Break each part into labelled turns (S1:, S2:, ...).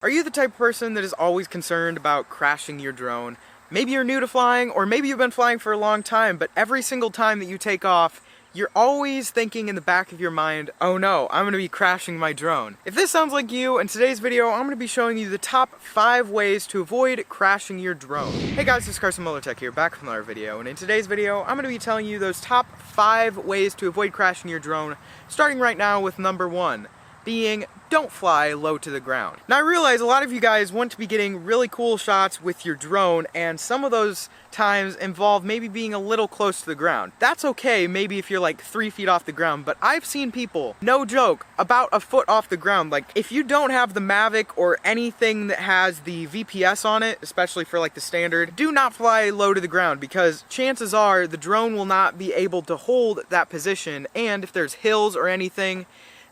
S1: Are you the type of person that is always concerned about crashing your drone? Maybe you're new to flying, or maybe you've been flying for a long time, but every single time that you take off, you're always thinking in the back of your mind, oh no, I'm going to be crashing my drone. If this sounds like you, in today's video, I'm going to be showing you the top 5 ways to avoid crashing your drone. Hey guys, this is Carson Miller here, back with another video, and in today's video, I'm going to be telling you those top 5 ways to avoid crashing your drone, starting right now with number 1. Being, don't fly low to the ground. Now I realize a lot of you guys want to be getting really cool shots with your drone, and some of those times involve maybe being a little close to the ground. That's okay, maybe if you're like 3 feet off the ground, but I've seen people, no joke, about a foot off the ground. Like, if you don't have the Mavic or anything that has the VPS on it, especially for like the standard, do not fly low to the ground, because chances are the drone will not be able to hold that position, and if there's hills or anything,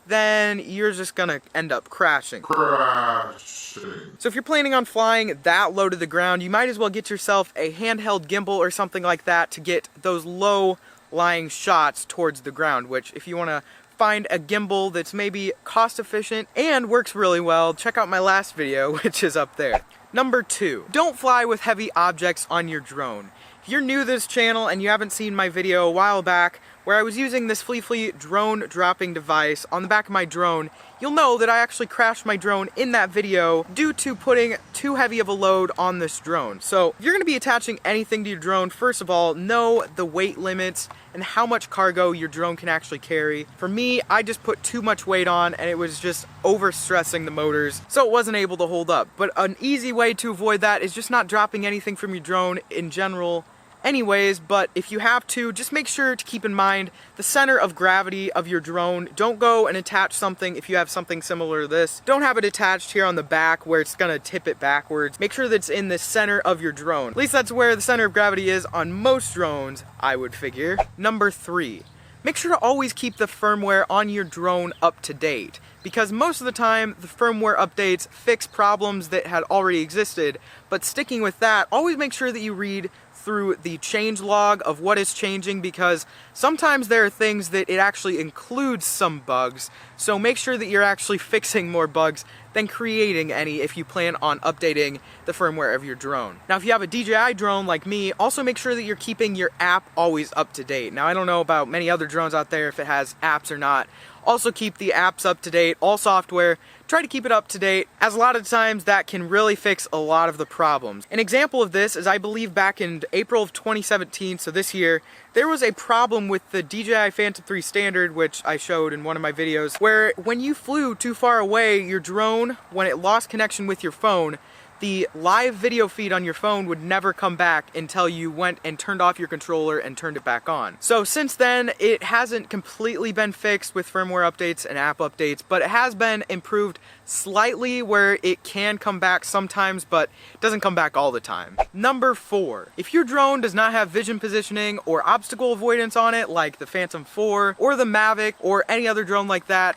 S1: then you're just gonna end up crashing. So if you're planning on flying that low to the ground, you might as well get yourself a handheld gimbal or something like that to get those low-lying shots towards the ground, which if you wanna find a gimbal that's maybe cost efficient and works really well, check out my last video, which is up there. Number 2, don't fly with heavy objects on your drone. If you're new to this channel and you haven't seen my video a while back where I was using this Flee drone dropping device on the back of my drone, you'll know that I actually crashed my drone in that video due to putting too heavy of a load on this drone. So if you're going to be attaching anything to your drone, first of all, know the weight limits and how much cargo your drone can actually carry. For me, I just put too much weight on and it was just overstressing the motors, so it wasn't able to hold up. But an easy way to avoid that is just not dropping anything from your drone in general anyways, but if you have to, just make sure to keep in mind the center of gravity of your drone. Don't go and attach something, if you have something similar to this, don't have it attached here on the back where it's gonna tip it backwards. Make sure that it's in the center of your drone. At least that's where the center of gravity is on most drones, I would figure. Number 3. Make sure to always keep the firmware on your drone up to date, because most of the time the firmware updates fix problems that had already existed, but sticking with that, always make sure that you read through the change log of what is changing, because sometimes there are things that it actually includes some bugs, so make sure that you're actually fixing more bugs than creating any if you plan on updating the firmware of your drone. Now if you have a DJI drone like me, also make sure that you're keeping your app always up to date. Now I don't know about many other drones out there if it has apps or not. Also keep the apps up to date, all software, try to keep it up to date, as a lot of times that can really fix a lot of the problems. An example of this is, I believe back in April of 2017, so this year, there was a problem with the DJI Phantom 3 standard, which I showed in one of my videos, where when you flew too far away, your drone, when it lost connection with your phone, the live video feed on your phone would never come back until you went and turned off your controller and turned it back on. So since then, it hasn't completely been fixed with firmware updates and app updates, but it has been improved slightly where it can come back sometimes, but it doesn't come back all the time. Number 4, if your drone does not have vision positioning or obstacle avoidance on it, like the Phantom 4 or the Mavic or any other drone like that,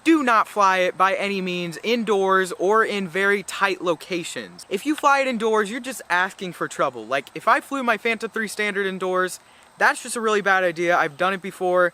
S1: do not fly it by any means indoors or in very tight locations. If you fly it indoors, you're just asking for trouble. Like, if I flew my Phantom 3 standard indoors, that's just a really bad idea. I've done it before.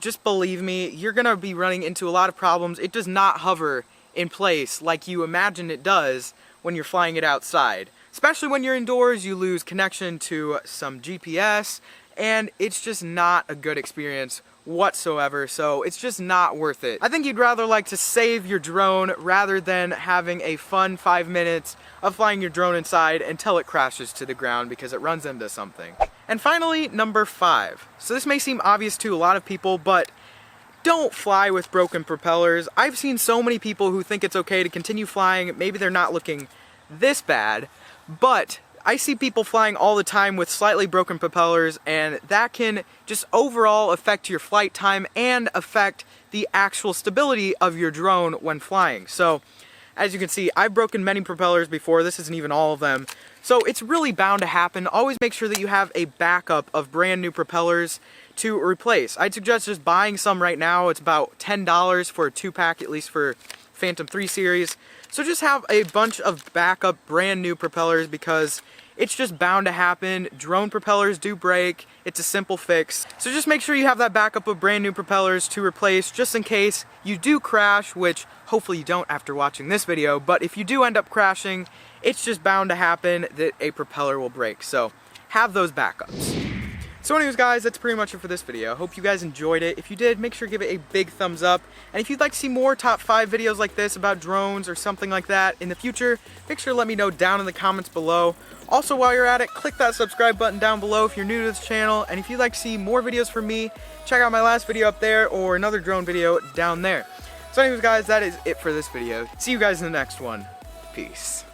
S1: Just believe me, you're gonna be running into a lot of problems. It does not hover in place like you imagine it does when you're flying it outside. Especially when you're indoors, you lose connection to some GPS, and it's just not a good experience whatsoever, so it's just not worth it. I think you'd rather like to save your drone rather than having a fun 5 minutes of flying your drone inside until it crashes to the ground because it runs into something. And finally, number 5. So this may seem obvious to a lot of people, but don't fly with broken propellers. I've seen so many people who think it's okay to continue flying. Maybe they're not looking this bad, but I see people flying all the time with slightly broken propellers, and that can just overall affect your flight time and affect the actual stability of your drone when flying. So, as you can see, I've broken many propellers before. This isn't even all of them. So it's really bound to happen. Always make sure that you have a backup of brand new propellers to replace. I'd suggest just buying some right now. It's about $10 for a 2-pack, at least for Phantom 3 series. So just have a bunch of backup brand new propellers, because It's just bound to happen. Drone propellers do break. It's a simple fix. So just make sure you have that backup of brand new propellers to replace just in case you do crash, which hopefully you don't after watching this video, but if you do end up crashing, it's just bound to happen that a propeller will break. So have those backups. So anyways guys, that's pretty much it for this video. Hope you guys enjoyed it. If you did, make sure to give it a big thumbs up. And if you'd like to see more top 5 videos like this about drones or something like that in the future, make sure to let me know down in the comments below. Also, while you're at it, click that subscribe button down below if you're new to this channel. And if you'd like to see more videos from me, check out my last video up there or another drone video down there. So anyways guys, that is it for this video. See you guys in the next one. Peace.